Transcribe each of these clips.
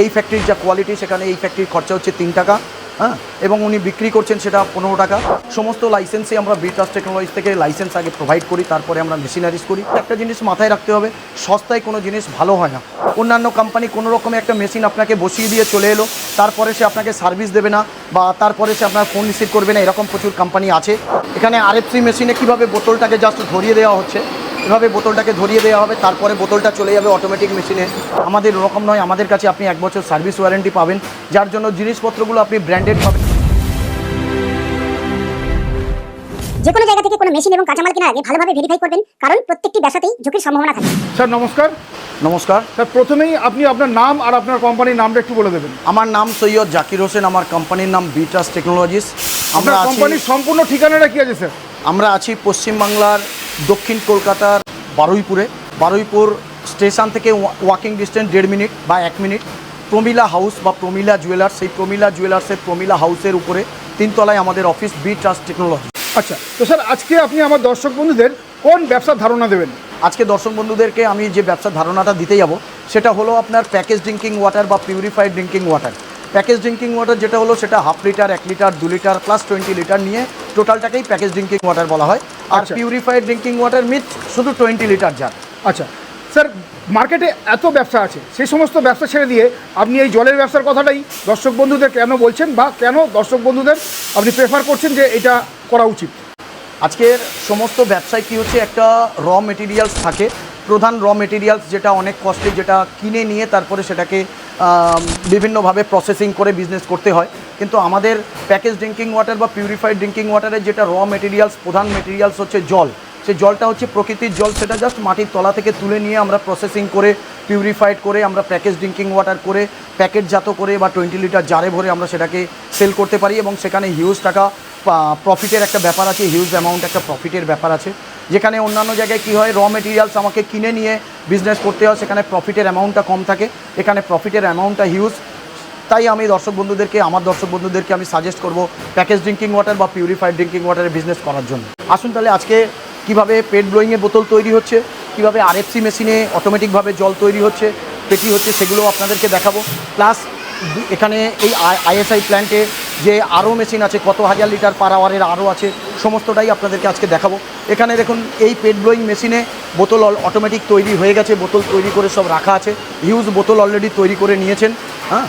এই ফ্যাক্টরির যা কোয়ালিটি সেখানে এই ফ্যাক্টরির খরচা হচ্ছে 3 টাকা, হ্যাঁ, এবং উনি বিক্রি করছেন সেটা 15 টাকা। সমস্ত লাইসেন্সে আমরা বিট্রাস্ট টেকনোলজিস থেকে লাইসেন্স আগে প্রোভাইড করি, তারপরে আমরা মেশিনারিজ করি। একটা জিনিস মাথায় রাখতে হবে, সস্তায় কোনো জিনিস ভালো হয় না। অন্যান্য কোম্পানি কোনো রকমে একটা মেশিন আপনাকে বসিয়ে দিয়ে চলে এলো, তারপরে সে আপনাকে সার্ভিস দেবে না বা তারপরে সে আপনার ফোন রিসিভ করবে না, এরকম প্রচুর কোম্পানি আছে। এখানে RFC মেশিনে কীভাবে বোতলটাকে জাস্ট ধরিয়ে দেওয়া হচ্ছে, এভাবে বোতলটাকে ধরিয়ে দেওয়া হবে, তারপরে বোতলটা চলে যাবে অটোমেটিক মেশিনে। আমাদের ওরকম নয়, আমাদের কাছে আপনি 1 বছর সার্ভিস ওয়ারেন্টি পাবেন, যার জন্য জিনিসপত্রগুলো আপনি ব্র্যান্ডেড পাবেন। যে কোনো জায়গা থেকে কোনো মেশিন এবং কাঁচামাল কেনার আগে ভালোভাবে ভেরিফাই করবেন, কারণ প্রত্যেকটি ব্যবসাতেই ঝুঁকির সম্ভাবনা থাকে। স্যার নমস্কার। নমস্কার স্যার, প্রথমেই আপনি আপনার নাম আর আপনার কোম্পানির নামটা একটু বলে দেবেন। আমার নাম সৈয়দ জাকির হোসেন, আমার কোম্পানির নাম বিট্রাস্ট টেকনোলজিস। আপনার কোম্পানির সম্পূর্ণ ঠিকানাটা কি আছে স্যার? আমরা আছি পশ্চিমবাংলার দক্ষিণ কলকাতার বারুইপুর স্টেশন থেকে ওয়াকিং ডিস্টেন্স 1.5 মিনিট বা 1 মিনিট। প্রমিলা হাউস বা প্রমিলা জুয়েলার্স, সেই প্রমিলা জুয়েলার্সের প্রমিলা হাউসের উপরে 3 তলায় আমাদের অফিস, বিট্রাস্ট টেকনোলজি। আচ্ছা, তো স্যার আজকে আপনি আমার দর্শক বন্ধুদের কোন ব্যবসার ধারণা দেবেন? আজকে দর্শক বন্ধুদেরকে আমি যে ব্যবসার ধারণাটা দিতে যাব সেটা হলো আপনার প্যাকেজ ড্রিঙ্কিং ওয়াটার বা purified drinking water. Package drinking water যেটা হলো সেটা 1/2 litre, 1 litre, 2 litre plus 20 litre নিয়ে টোটালটাকেই প্যাকেজ ড্রিঙ্কিং ওয়াটার বলা হয়। আর পিউরিফাইড ড্রিঙ্কিং ওয়াটার মিনস শুধু 20 লিটার জার। আচ্ছা স্যার, মার্কেটে এত ব্যবসা আছে, সেই সমস্ত ব্যবসা ছেড়ে দিয়ে আপনি এই জলের ব্যবসার কথাটাই দর্শক বন্ধুদের কেন বলছেন, বা কেন দর্শক বন্ধুদের আপনি প্রেফার করছেন যে এটা করা উচিত? আজকের সমস্ত ব্যবসায় কী হচ্ছে, একটা র মেটেরিয়ালস থাকে, প্রধান র মেটেরিয়ালস যেটা অনেক কস্টলি, যেটা কিনে নিয়ে তারপরে সেটাকে বিভিন্নভাবে প্রসেসিং করে বিজনেস করতে হয়। কিন্তু আমাদের প্যাকেজ ড্রিঙ্কিং ওয়াটার বা পিউরিফাইড ড্রিঙ্কিং ওয়াটারের যেটা র মেটেরিয়ালস, প্রধান মেটেরিয়ালস হচ্ছে জল। সেই জলটা হচ্ছে প্রকৃতির জল, সেটা জাস্ট মাটির তলা থেকে তুলে নিয়ে আমরা প্রসেসিং করে পিউরিফাইড করে আমরা প্যাকেজ ড্রিঙ্কিং ওয়াটার করে প্যাকেটজাত করে বা 20 লিটার জারে ভরে আমরা সেটাকে সেল করতে পারি, এবং সেখানে হিউজ টাকা প্রফিটের একটা ব্যাপার আছে, হিউজ অ্যামাউন্ট একটা প্রফিটের ব্যাপার আছে। যেখানে অন্যান্য জায়গায় কী হয়, র মেটেরিয়ালস আমাকে কিনে নিয়ে বিজনেস করতে হয়, সেখানে প্রফিটের অ্যামাউন্টটা কম থাকে, এখানে প্রফিটের অ্যামাউন্টটা হিউজ। তাই আমি আমার দর্শক বন্ধুদেরকে আমি সাজেস্ট করব প্যাকেজ ড্রিঙ্কিং ওয়াটার বা পিউরিফাইড ড্রিঙ্কিং ওয়াটারের বিজনেস করার জন্য। আসুন তাহলে আজকে কীভাবে পেট ব্লোয়িংয়ের বোতল তৈরি হচ্ছে, কীভাবে RFC মেশিনে অটোমেটিকভাবে জল তৈরি হচ্ছে, পেটি হচ্ছে, সেগুলো আপনাদেরকে দেখাবো। প্লাস এখানে এই ISI প্ল্যান্টে যে আরও মেশিন আছে, কত হাজার লিটার পার আওয়ারের আরও আছে, সমস্তটাই আপনাদেরকে আজকে দেখাবো। এখানে দেখুন এই পেট ব্লোয়িং মেশিনে বোতল অটোমেটিক তৈরি হয়ে গেছে, বোতল তৈরি করে সব রাখা আছে, হিউজ বোতল অলরেডি তৈরি করে নিয়েছেন। হ্যাঁ,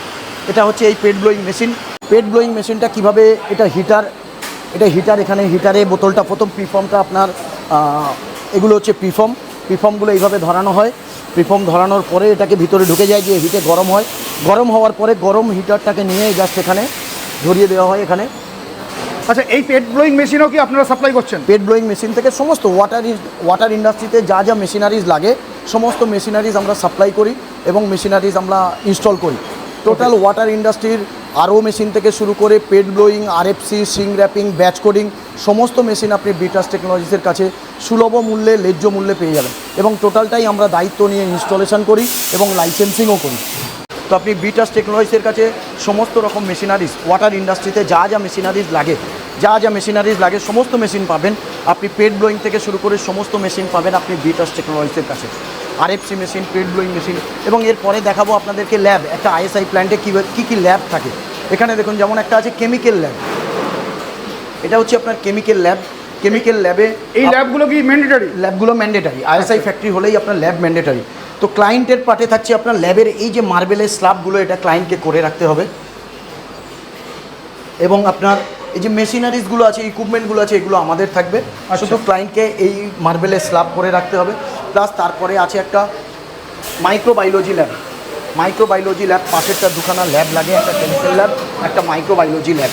এটা হচ্ছে এই পেট ব্লোয়িং মেশিন। পেট ব্লোয়িং মেশিনটা কীভাবে, এটা হিটার, এখানে হিটারে বোতলটা প্রথম প্রিফর্মটা আপনার এগুলো হচ্ছে প্রিফর্মগুলো এইভাবে ধরানো হয়। প্রিফর্ম ধরানোর পরে এটাকে ভিতরে ঢুকে যায়, যে হিটে গরম হয়, গরম হওয়ার পরে গরম হিটারটাকে নিয়ে জাস্ট এখানে ধরিয়ে দেওয়া হয় এখানে। আচ্ছা, এই পেট ব্লোয়িং মেশিনও কি আপনারা সাপ্লাই করছেন? পেট ব্লোয়িং মেশিন থেকে সমস্ত ওয়াটার ইন্ডাস্ট্রিতে যা যা মেশিনারিজ লাগে সমস্ত মেশিনারিজ আমরা সাপ্লাই করি এবং মেশিনারিজ আমরা ইনস্টল করি। টোটাল ওয়াটার ইন্ডাস্ট্রির আরও মেশিন থেকে শুরু করে PET blowing, RFC, shrink wrapping, batch coding, সমস্ত মেশিন আপনি বিট্রাস্ট টেকনোলজিসের কাছে সুলভ মূল্যে, ন্যায্য মূল্যে পেয়ে যাবেন, এবং টোটালটাই আমরা দায়িত্ব নিয়ে ইনস্টলেশন করি এবং লাইসেন্সিংও করি। তো আপনি বিট্রাস্ট টেকনোলজিসের কাছে সমস্ত রকম মেশিনারিজ, ওয়াটার ইন্ডাস্ট্রিতে যা যা মেশিনারিজ লাগে সমস্ত মেশিন পাবেন আপনি। পেট ব্লোয়িং থেকে শুরু করে সমস্ত মেশিন পাবেন আপনি বিট্রাস্ট টেকনোলজিসের কাছে। RFC মেশিন, পেট ব্লোয়িং মেশিন, এবং এরপরে দেখাবো আপনাদেরকে ল্যাব। একটা ISI প্ল্যান্টে কী ল্যাব থাকে এখানে দেখুন, যেমন একটা আছে কেমিক্যাল ল্যাব, এটা হচ্ছে আপনার কেমিক্যাল ল্যাবে এই ল্যাবগুলো কি ম্যান্ডেটরি? ল্যাবগুলো ম্যান্ডেটারি, ISI ফ্যাক্টরি হলেই আপনার ল্যাব ম্যান্ডেটারি। তো ক্লায়েন্টের পার্টে থাকছে আপনার ল্যাবের এই যে মার্বেলের স্ল্যাবগুলো, এটা ক্লায়েন্টকে করে রাখতে হবে, এবং আপনার এই যে মেশিনারিজগুলো আছে, ইকুইপমেন্টগুলো আছে, এগুলো আমাদের থাকবে। শুধু ক্লায়েন্টকে এই মার্বেলের স্ল্যাব করে রাখতে হবে। প্লাস তারপরে আছে একটা মাইক্রোবায়োলজি ল্যাব, পাশেরটা দুখানা ল্যাব লাগে, একটা কেমিক্যাল ল্যাব, একটা মাইক্রোবায়োলজি ল্যাব,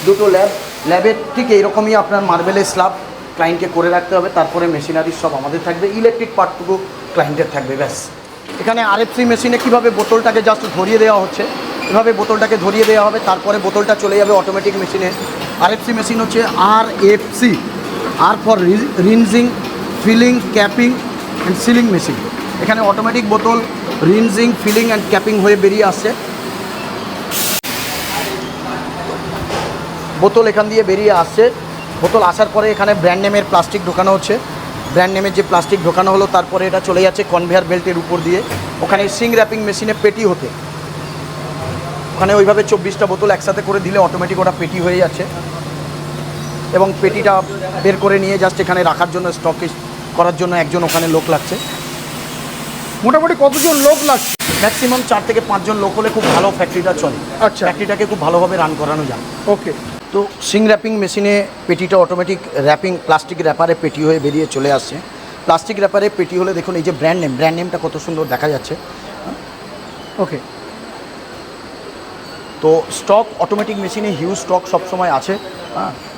দুটো ল্যাবের ঠিক এইরকমই আপনার মার্বেলের স্ল্যাব ক্লায়েন্টকে করে রাখতে হবে। তারপরে মেশিনারিজ সব আমাদের থাকবে, ইলেকট্রিক পার্টটুকু ক্লায়েন্টের থাকবে, ব্যাস। এখানে RFC মেশিনে কীভাবে বোতলটাকে জাস্ট ধরিয়ে দেওয়া হচ্ছে, এভাবে বোতলটাকে ধরিয়ে দেওয়া হবে, তারপরে বোতলটা চলে যাবে অটোমেটিক মেশিনে। RFC মেশিন হচ্ছে RFC, R for rinsing, filling, capping and sealing machine. এখানে অটোমেটিক বোতল রিনজিং, ফিলিং অ্যান্ড ক্যাপিং হয়ে বেরিয়ে আসছে। বোতল এখান দিয়ে বেরিয়ে আসছে, বোতল আসার পরে এখানে ব্র্যান্ড নেমের প্লাস্টিক ঢোকানো হচ্ছে, ব্র্যান্ড নেমের যে প্লাস্টিক ঢোকানো হলো, তারপরে এটা চলে যাচ্ছে কনভেয়ার বেল্টের উপর দিয়ে ওখানে সিং র্যাপিং মেশিনে পেটি হতে। ওখানে ওইভাবে 24টা বোতল একসাথে করে দিলে অটোমেটিক ওটা পেটি হয়ে যাচ্ছে এবং পেটিটা বের করে নিয়ে জাস্ট এখানে রাখার জন্য স্টকে করার জন্য একজন ওখানে লোক লাগছে। মোটামুটি কতজন লোক লাগছে? ম্যাক্সিমাম 4 থেকে 5 জন লোক হলে খুব ভালো ফ্যাক্টরিটা চলে। আচ্ছা। ফ্যাক্টরিটাকে খুব ভালোভাবে রান করানো যায়। ওকে। তো সিং র্যাপিং মেশিনে পেটিটা অটোমেটিক র্যাপিং প্লাস্টিক র্যাপারে পেটি হয়ে বেরিয়ে চলে আসছে। প্লাস্টিক র্যাপারে পেটি হলে দেখুন এই যে ব্র্যান্ড নেমটা কত সুন্দর দেখা যাচ্ছে। ওকে। তো স্টক অটোমেটিক মেশিনে হিউজ স্টক সবসময় আছে,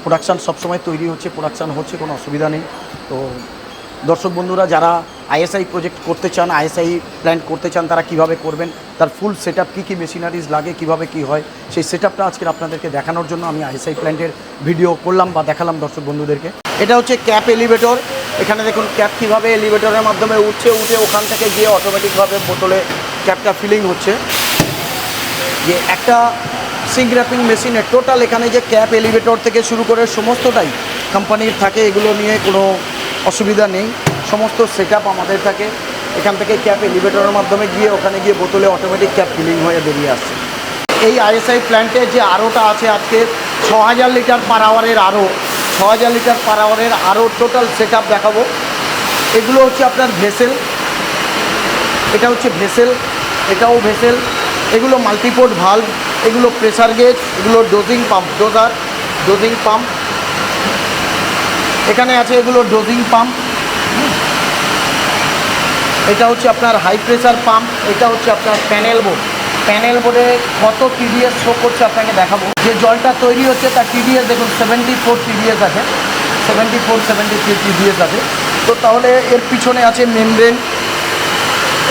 প্রোডাকশান সবসময় তৈরি হচ্ছে, প্রোডাকশান হচ্ছে, কোনো অসুবিধা নেই। তো দর্শক বন্ধুরা যারা আইএসআই প্রজেক্ট করতে চান, আইএসআই প্ল্যান্ট করতে চান, তারা কিভাবে করবেন, তার ফুল সেট আপ কী কী মেশিনারিজ লাগে, কিভাবে কি হয়, সেই সেট আপটা আজকে আপনাদেরকে দেখানোর জন্য আমি আইএসআই প্ল্যান্টের ভিডিও করলাম বা দেখালাম দর্শক বন্ধুদেরকে। এটা হচ্ছে ক্যাপ এলিভেটর। এখানে দেখুন ক্যাপ কীভাবে এলিভেটরের মাধ্যমে উঠে ওখান থেকে গিয়ে অটোমেটিকভাবে বোতলে ক্যাপটা ফিলিং হচ্ছে। যে একটা সিং র্যাপিং মেশিনের টোটাল এখানে যে ক্যাপ এলিভেটর থেকে শুরু করে সমস্তটাই কোম্পানির থাকে, এগুলো নিয়ে কোনো অসুবিধা নেই। সমস্ত সেট আপ আমাদের থাকে। এখান থেকে ক্যাপ এলিভেটরের মাধ্যমে গিয়ে ওখানে গিয়ে বোতলে অটোমেটিক ক্যাপ ফিলিং হয়ে বেরিয়ে আসছে। এই আইএসআই প্ল্যান্টের যে আরওটা আছে আজকে 6000 লিটার পার আওয়ারের আরও, 6000 লিটার পার আওয়ারের আরও টোটাল সেট আপ দেখাবো। এগুলো হচ্ছে আপনার ভেসেল, এটা হচ্ছে ভেসেল, এটাও ভেসেল, এগুলো মাল্টিপোর্ট ভালভ, এগুলো প্রেসার গেজ, এগুলো ডোজিং পাম্প, ডোজিং পাম্প এখানে আছে, এগুলো ডোজিং পাম্প। এটা হচ্ছে আপনার হাই প্রেসার পাম্প, এটা হচ্ছে আপনার প্যানেল বোর্ড। প্যানেল বোর্ডে কত টিডিএস শো করছে আপনাকে দেখাবো। যে জলটা তৈরি হচ্ছে তার টিডিএস দেখুন 74 টিডিএস আছে, 73 টিডিএস আছে। তো তাহলে এর পিছনে আছে মেমব্রেন,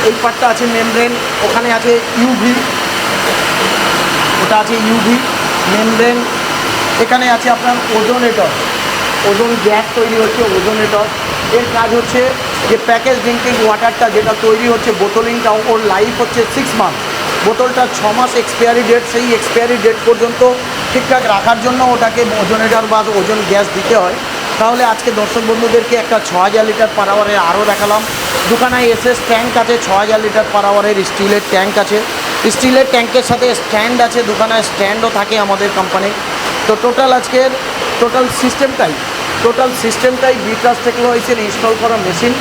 এই পার্টটা আছে মেমব্রেন, ওখানে আছে ইউভি, ওটা আছে ইউভি মেমব্রেন, এখানে আছে আপনার ওজোনেটর, ওজোন গ্যাস তৈরি হচ্ছে ওজোনেটর। এর কাজ হচ্ছে যে প্যাকেজ ড্রিঙ্কিং ওয়াটারটা যেটা তৈরি হচ্ছে বোতলিংটা, ওর লাইফ হচ্ছে 6 মান্থ। বোতলটা 6 মাস এক্সপায়ারি ডেট, সেই এক্সপায়ারি ডেট পর্যন্ত ঠিকঠাক রাখার জন্য ওটাকে ওজোনেটর বা ওজন গ্যাস দিতে হয়। তাহলে আজকে দর্শক বন্ধুদেরকে একটা 6000 লিটার পার আওয়ারের আরও দেখালাম। দুখানায় এসএস ট্যাঙ্ক আছে, 6000 লিটার পার আওয়ারের স্টিলের ট্যাঙ্ক আছে, স্টিলের ট্যাঙ্কের সাথে স্ট্যান্ড আছে, দুখানায় স্ট্যান্ডও থাকে আমাদের কোম্পানি। তো টোটাল আজকের টোটাল সিস্টেমটাই বিট্রাস টেকনোলজিসের ইনস্টল করা মেশিন,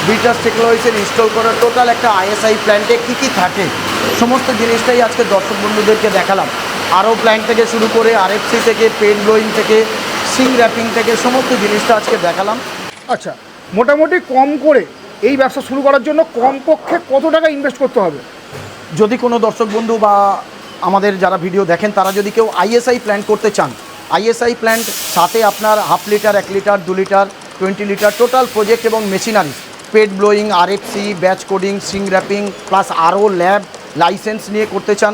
বিট্রাস টেকনোলজিসের ইনস্টল করা টোটাল একটা আইএসআই প্ল্যান্টে কী কী থাকে সমস্ত জিনিসটাই আজকে দর্শক বন্ধুদেরকে দেখালাম। আরও প্ল্যান্ট থেকে শুরু করে আরএফসি থেকে পেন ব্লোয়িং থেকে সিং র্যাপিং থেকে সমস্ত জিনিসটা আজকে দেখালাম। আচ্ছা, মোটামুটি কম করে এই ব্যবসা শুরু করার জন্য কমপক্ষে কত টাকা ইনভেস্ট করতে হবে? যদি কোনো দর্শক বন্ধু বা আমাদের যারা ভিডিও দেখেন তারা যদি কেউ আইএসআই প্ল্যান্ট করতে চান, আইএসআই প্ল্যান্ট সাথে আপনার 1/2 litre, 1 litre, 2 litre, 20 litre total project এবং machinery, PET blowing, RFC, batch coding, shrink wrapping plus আরও ল্যাব লাইসেন্স নিয়ে করতে চান,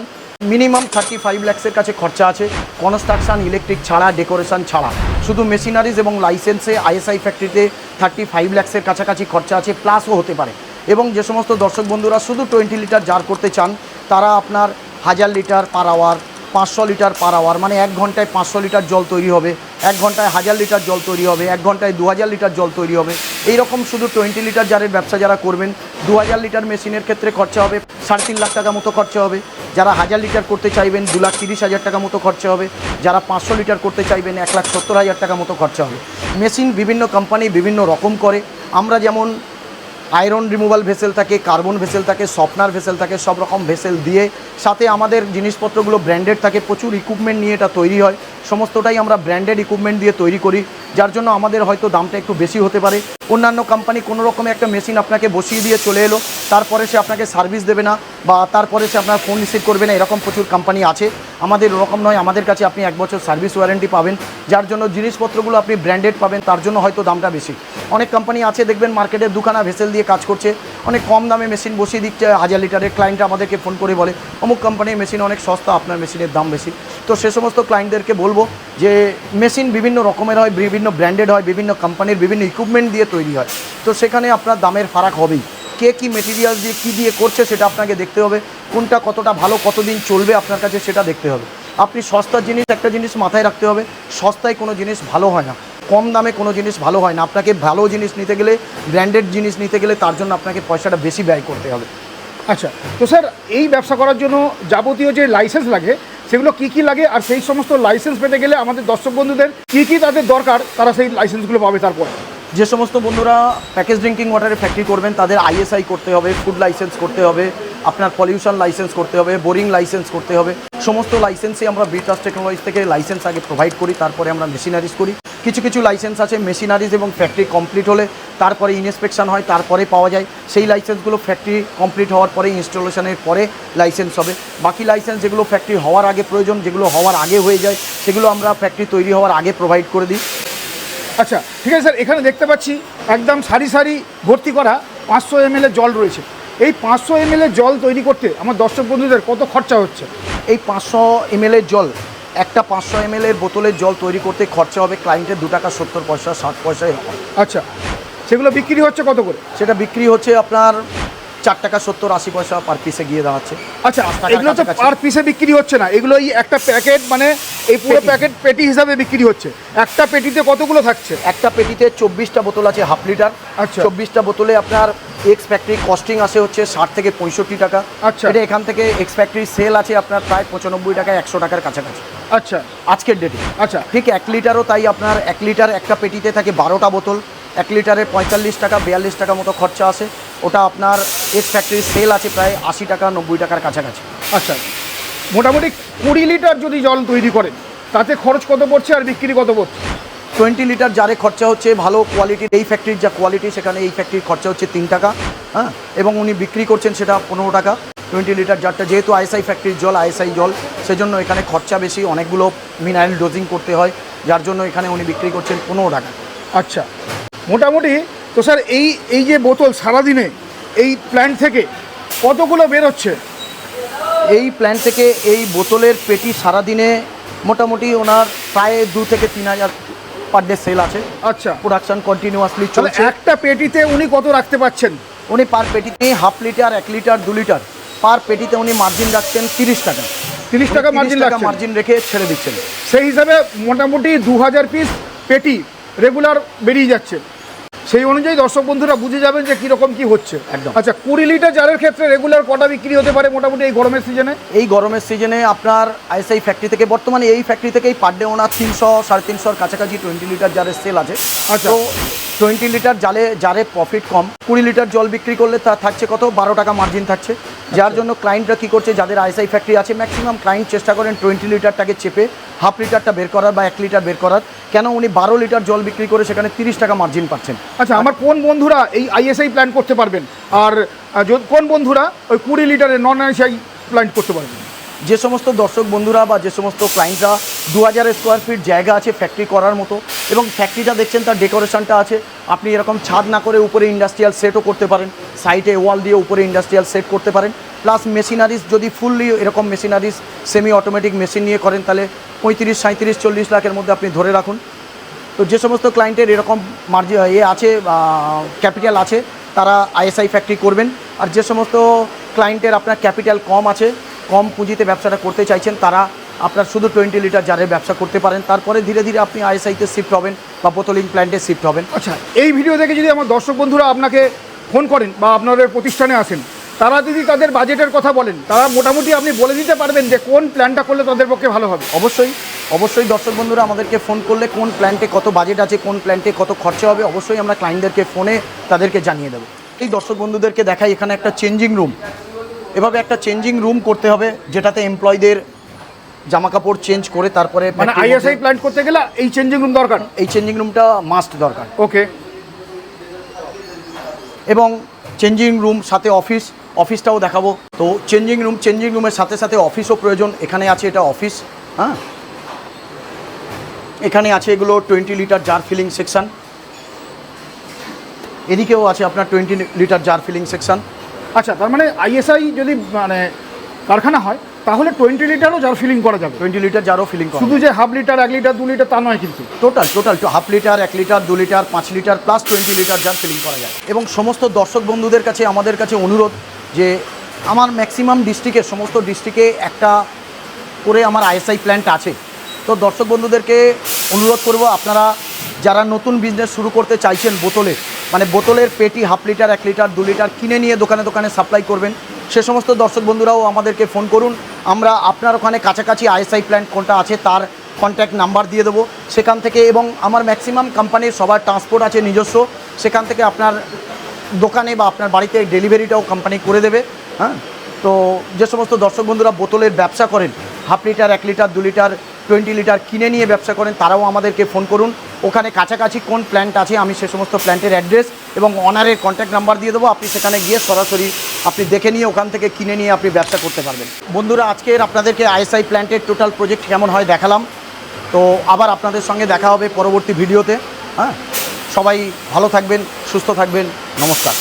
মিনিমাম 35 লাখসের কাছে খরচা আছে। কনস্ট্রাকশান, ইলেকট্রিক ছাড়া, ডেকোরেশন ছাড়া, শুধু মেশিনারিজ এবং লাইসেন্সে আইএসআই ফ্যাক্টরিতে 35 লাখসের কাছাকাছি খরচা আছে, প্লাসও হতে পারে। এবং যে সমস্ত দর্শক বন্ধুরা শুধু 20 লিটার জার করতে চান তারা আপনার 1000 litre per hour, 500 litre per hour, মানে 1 ঘন্টায় 500 লিটার জল তৈরি হবে, 1 ঘন্টায় 1000 লিটার জল তৈরি হবে, 1 ঘন্টায় 2000 লিটার জল তৈরি হবে। এইরকম শুধু 20 লিটার জারের ব্যবসা যারা করবেন 2000 লিটার মেশিনের ক্ষেত্রে খরচা হবে 3.5 লাখ টাকা মতো খরচা হবে। যারা 1000 লিটার করতে চাইবেন 2,30,000 টাকা মতো খরচা হবে। যারা 500 লিটার করতে চাইবেন 1,70,000 টাকা মতো খরচা হবে। মেশিন বিভিন্ন কোম্পানি বিভিন্ন রকম করে। আমরা যেমন আয়রন রিমুভাল ভেসেল থাকে, কার্বন ভেসেল থাকে, সফটনার ভেসেল থাকে, সব রকম ভেসেল দিয়ে সাথে আমাদের জিনিসপত্রগুলো ব্র্যান্ডেড থাকে, প্রচুর ইকুইপমেন্ট নিয়ে এটা তৈরি হয়। সমস্তটাই আমরা ব্র্যান্ডেড ইকুইপমেন্ট দিয়ে তৈরি করি, যার জন্য আমাদের হয়তো দামটা একটু বেশি হতে পারে। অন্যান্য কোম্পানি কোনো রকমে একটা মেশিন আপনাকে বসিয়ে দিয়ে চলে এলো, তারপরে সে আপনাকে সার্ভিস দেবে না বা তারপরে সে আপনার ফোন রিসিভ করবে না, এরকম প্রচুর কোম্পানি আছে। আমাদের ওরকম নয়, আমাদের কাছে আপনি 1 বছর সার্ভিস ওয়ারেন্টি পাবেন, যার জন্য জিনিসপত্রগুলো আপনি ব্র্যান্ডেড পাবেন, তার জন্য হয়তো দামটা বেশি। অনেক কোম্পানি আছে দেখবেন মার্কেটে দুখানা ভেসেল দিয়ে কাজ করছে, অনেক কম দামে মেশিন বসিয়ে দিচ্ছে 1000 লিটারের। ক্লায়েন্ট আমাদেরকে ফোন করে বলে অমুক কোম্পানির মেশিন অনেক সস্তা, আপনার মেশিনের দাম বেশি। তো সে সমস্ত ক্লায়েন্টদেরকে বলবো যে মেশিন বিভিন্ন রকমের হয়, বিভিন্ন ব্র্যান্ডেড হয়, বিভিন্ন কোম্পানির বিভিন্ন ইকুইপমেন্ট দিয়ে তৈরি হয়। তো সেখানে আপনার দামের ফারাক হবেই। কে কী মেটেরিয়াল দিয়ে কী দিয়ে করছে সেটা আপনাকে দেখতে হবে, কোনটা কতটা ভালো, কতদিন চলবে আপনার কাছে সেটা দেখতে হবে। আপনি সস্তার জিনিস, একটা জিনিস মাথায় রাখতে হবে, সস্তায় কোনো জিনিস ভালো হয় না, কম দামে কোনো জিনিস ভালো হয় না। আপনাকে ভালো জিনিস নিতে গেলে, ব্র্যান্ডেড জিনিস নিতে গেলে তার জন্য আপনাকে পয়সাটা বেশি ব্যয় করতে হবে। আচ্ছা, তো স্যার এই ব্যবসা করার জন্য যাবতীয় যে লাইসেন্স লাগে সেগুলো কী কী লাগে, আর সেই সমস্ত লাইসেন্স পেতে গেলে আমাদের দর্শক বন্ধুদের কী কী তাদের দরকার, তারা সেই লাইসেন্সগুলো পাবে তারপর। যে সমস্ত বন্ধুরা প্যাকেজ ড্রিঙ্কিং ওয়াটারে ফ্যাক্টরি করবেন তাদের আইএসআই করতে হবে, ফুড লাইসেন্স করতে হবে, আপনার পলিউশন লাইসেন্স করতে হবে, বোরিং লাইসেন্স করতে হবে। সমস্ত লাইসেন্সই আমরা বিটাস টেকনোলজিস থেকে লাইসেন্স আগে প্রোভাইড করি, তারপরে আমরা মেশিনারিজ করি। কিছু কিছু লাইসেন্স আছে মেশিনারিজ এবং ফ্যাক্টরি কমপ্লিট হলে তারপরে ইন্সপেকশন হয়, তারপরে পাওয়া যায়। সেই লাইসেন্সগুলো ফ্যাক্টরি কমপ্লিট হওয়ার পরে ইনস্টলেশনের পরে লাইসেন্স হবে। বাকি লাইসেন্স যেগুলো ফ্যাক্টরি হওয়ার আগে প্রয়োজন, যেগুলো হওয়ার আগে হয়ে যায়, সেগুলো আমরা ফ্যাক্টরি তৈরি হওয়ার আগে প্রোভাইড করে দিই। আচ্ছা ঠিক আছে স্যার, এখানে দেখতে পাচ্ছি একদম সারি সারি ভর্তি করা 500 ml জল রয়েছে। এই 500 ml জল তৈরি করতে আমার দর্শক বন্ধুদের কত খরচা হচ্ছে? এই 500 ml জল, একটা 500 ml বোতলের জল তৈরি করতে খরচা হবে ক্লায়েন্টের 2 টাকা 70 পয়সা 60 পয়সায় হবে। আচ্ছা, সেগুলো বিক্রি হচ্ছে কত করে? সেটা বিক্রি হচ্ছে আপনার 4 টাকা 70 80 পয়সা পার পিসে গিয়ে দাঁড়াচ্ছে। আচ্ছা, এগুলো তো পার পিসে বিক্রি হচ্ছে না, এগুলো এই একটা প্যাকেট মানে এই পুরো প্যাকেট পেটি হিসাবে বিক্রি হচ্ছে। একটা পেটিতে কতগুলো থাকছে? একটা পেটিতে 24টা বোতল আছে হাফ লিটার। আচ্ছা। 24টা বোতলে আপনার এক্স ফ্যাক্টরি কস্টিং আসে হচ্ছে 60 থেকে 65 টাকা। আচ্ছা। এটা এখান থেকে এক্স ফ্যাক্টরি সেল আছে আপনার প্রায় 95 টাকা 100 টাকার কাছাকাছি আচ্ছা আজকের ডেটে। আচ্ছা ঠিক 1 লিটারও তাই, আপনার 1 লিটার একটা পেটিতে থাকে 12টা বোতল। 1 লিটারে 45 টাকা 42 টাকা মতো খরচা আসে। ওটা আপনার এক্স ফ্যাক্টরি সেল আছে প্রায় 80 টাকা 90 টাকার কাছাকাছি। আচ্ছা, মোটামুটি 20 লিটার যদি জল তৈরি করেন তাতে খরচ কত পড়ছে আর বিক্রি কত পড়ছে? 20 লিটার জারে খরচা হচ্ছে ভালো কোয়ালিটির, এই ফ্যাক্টরির যা কোয়ালিটি সেখানে এই ফ্যাক্টরির খরচা হচ্ছে 3 টাকা। হ্যাঁ, এবং উনি বিক্রি করছেন সেটা 15 টাকা 20 লিটার জারটা। যেহেতু আইএসআই ফ্যাক্টরির জল, আইএসআই জল, সেজন্য এখানে খরচা বেশি, অনেকগুলো মিনারেল ডোজিং করতে হয়, যার জন্য এখানে উনি বিক্রি করছেন 15 টাকা। আচ্ছা, মোটামুটি তো স্যার এই যে বোতল সারাদিনে এই প্ল্যান্ট থেকে কতগুলো বেরোচ্ছে? এই প্ল্যান্ট থেকে এই বোতলের পেটি সারাদিনে মোটামুটি ওনার প্রায় 2 থেকে 3,000 পার ডে সেল আছে। আচ্ছা, প্রোডাকশন কন্টিনিউয়াসলি তাহলে চলছে। একটা পেটিতে উনি কত রাখতে পারছেন? উনি পার পেটিতে half litre 1 litre 2 litre per পেটিতে উনি মার্জিন রাখছেন 30 টাকা। 30 টাকা মার্জিন রাখছেন, মার্জিন রেখে ছেড়ে দিচ্ছেন। সেই হিসাবে মোটামুটি 2000 পিস পেটি রেগুলার বেরিয়ে যাচ্ছে। সেই অনুযায়ী দর্শক বন্ধুরা বুঝে যাবেন যে কীরকম কী হচ্ছে। একদম। আচ্ছা, 20 লিটার জারের ক্ষেত্রে রেগুলার কটা বিক্রি হতে পারে মোটামুটি এই গরমের সিজনে? এই গরমের সিজনে আপনার আইএসআই ফ্যাক্টরি থেকে বর্তমানে এই ফ্যাক্টরি থেকেই পার ডে ওনার 300 350 কাছাকাছি 20 লিটার জারের সেল আছে। আচ্ছা। তো 20 লিটার জারে প্রফিট কম। 20 লিটার জল বিক্রি করলে তা থাকছে কত 12 টাকা মার্জিন থাকছে। যার জন্য ক্লায়েন্টরা কী করছে, যাদের আইএসআই ফ্যাক্টরি আছে ম্যাক্সিমাম ক্লায়েন্ট চেষ্টা করেন 20 লিটারটাকে চেপে হাফ লিটারটা বের করার বা 1 লিটার বের করার। কেন উনি 12 লিটার জল বিক্রি করে সেখানে 30 টাকা মার্জিন পাচ্ছেন। আচ্ছা, আমার কোন বন্ধুরা এই আইএসআই প্ল্যান করতে পারবেন, আর কোন বন্ধুরা ওই 20 লিটারের নন আইএসআই প্ল্যান করতে পারবেন? যে সমস্ত দর্শক বন্ধুরা বা যে সমস্ত ক্লায়েন্টরা 2000 স্কোয়ার ফিট জায়গা আছে ফ্যাক্টরি করার মতো, এবং ফ্যাক্টরিটা দেখছেন তার ডেকোরেশনটা আছে, আপনি এরকম ছাদ না করে উপরে ইন্ডাস্ট্রিয়াল সেটও করতে পারেন, সাইডে ওয়াল দিয়ে উপরে ইন্ডাস্ট্রিয়াল সেট করতে পারেন। প্লাস মেশিনারিজ যদি ফুললি এরকম মেশিনারিজ সেমি অটোমেটিক মেশিন নিয়ে করেন তাহলে 35, 37, 40 লাখের মধ্যে আপনি ধরে রাখুন। তো যে সমস্ত ক্লায়েন্টের এরকম মার্জিন আছে, ক্যাপিটাল আছে, তারা আইএসআই ফ্যাক্টরি করবেন। আর যে সমস্ত ক্লায়েন্টের আপনার ক্যাপিটাল কম আছে, কম পুঁজিতে ব্যবসাটা করতে চাইছেন, তারা আপনার শুধু 20 লিটার জারের ব্যবসা করতে পারেন। তারপরে ধীরে ধীরে আপনি আইএসআইতে শিফট হবেন বা বোতলিং প্ল্যান্টে শিফট হবেন। আচ্ছা, এই ভিডিও দেখে যদি আমার দর্শক বন্ধুরা আপনাকে ফোন করেন বা আপনাদের প্রতিষ্ঠানে আসেন, তারা যদি তাদের বাজেটের কথা বলেন, তারা মোটামুটি আপনি বলে দিতে পারবেন যে কোন প্ল্যানটা করলে তাদের পক্ষে ভালো হবে? অবশ্যই দর্শক বন্ধুরা আমাদেরকে ফোন করলে কোন প্ল্যান্টে কত বাজেট আছে, কোন প্ল্যান্টে কত খরচা হবে, অবশ্যই আমরা ক্লায়েন্টদেরকে ফোনে তাদেরকে জানিয়ে দেবো। এই দর্শক বন্ধুদেরকে দেখাই এখানে একটা চেঞ্জিং রুম। এভাবে একটা চেঞ্জিং রুম করতে হবে যেটাতে এমপ্লয়ীদের জামা কাপড় চেঞ্জ করে তারপরে মানে আইএসআই প্ল্যান করতে গেলে এই চেঞ্জিং রুম দরকার? এই চেঞ্জিং রুমটা মাস্ট দরকার। ওকে। এবং চেঞ্জিং রুম সাথে অফিসটাও দেখাবো। তো চেঞ্জিং রুমের সাথে সাথে অফিসও প্রয়োজন। এখানে আছে এটা অফিস। হ্যাঁ, এখানে আছে এগুলো 20 লিটার জার ফিলিং সেকশন। এদিকেও আছে আপনার 20 লিটার জার ফিলিং সেকশন। আচ্ছা, তার মানে আইএসআই যদি মানে কারখানা হয় তাহলে 20 লিটারও জার ফিলিং করা যাবে? 20 লিটার জারও ফিলিং করা, শুধু যে হাফ লিটার 1 লিটার 2 লিটার তা নয়, কিন্তু total half litre 1 litre 2 litre 5 litre plus 20 litre jar filling করা যায়। এবং সমস্ত দর্শক বন্ধুদের কাছে আমাদের কাছে অনুরোধ যে আমার ম্যাক্সিমাম ডিস্ট্রিক্টে, সমস্ত ডিস্ট্রিক্টে একটা করে আমার আইএসআই প্ল্যান্ট আছে। তো দর্শক বন্ধুদেরকে অনুরোধ করব, আপনারা যারা নতুন বিজনেস শুরু করতে চাইছেন বোতলের পেটি হাফ লিটার 1 লিটার 2 লিটার কিনে নিয়ে দোকানে দোকানে সাপ্লাই করবেন, সে সমস্ত দর্শক বন্ধুরাও আমাদেরকে ফোন করুন। আমরা আপনার ওখানে কাছাকাছি আইএসআই প্ল্যান্ট কোনটা আছে তার কন্ট্যাক্ট নাম্বার দিয়ে দেবো, সেখান থেকে, এবং আমার ম্যাক্সিমাম কোম্পানির সবার ট্রান্সপোর্ট আছে নিজস্ব, সেখান থেকে আপনার দোকানে বা আপনার বাড়িতে ডেলিভারিটাও কোম্পানি করে দেবে। হ্যাঁ, তো যে সমস্ত দর্শক বন্ধুরা বোতলের ব্যবসা করেন, 1/2 লিটার, 1 লিটার, 2 লিটার, 20 লিটার কিনে নিয়ে ব্যবসা করেন, তারাও আমাদেরকে ফোন করুন। ওখানে কাছাকাছি কোন প্ল্যান্ট আছে আমি সে সমস্ত প্ল্যান্টের অ্যাড্রেস এবং অনারের কন্ট্যাক্ট নাম্বার দিয়ে দেবো। আপনি সেখানে গিয়ে সরাসরি আপনি দেখে নিয়ে ওখান থেকে কিনে নিয়ে আপনি ব্যবসা করতে পারবেন। বন্ধুরা, আজকের আপনাদেরকে আইএসআই প্ল্যান্টের টোটাল প্রজেক্ট কেমন হয় দেখালাম। তো আবার আপনাদের সঙ্গে দেখা হবে পরবর্তী ভিডিওতে। হ্যাঁ, সবাই ভালো থাকবেন, সুস্থ থাকবেন, নমস্কার।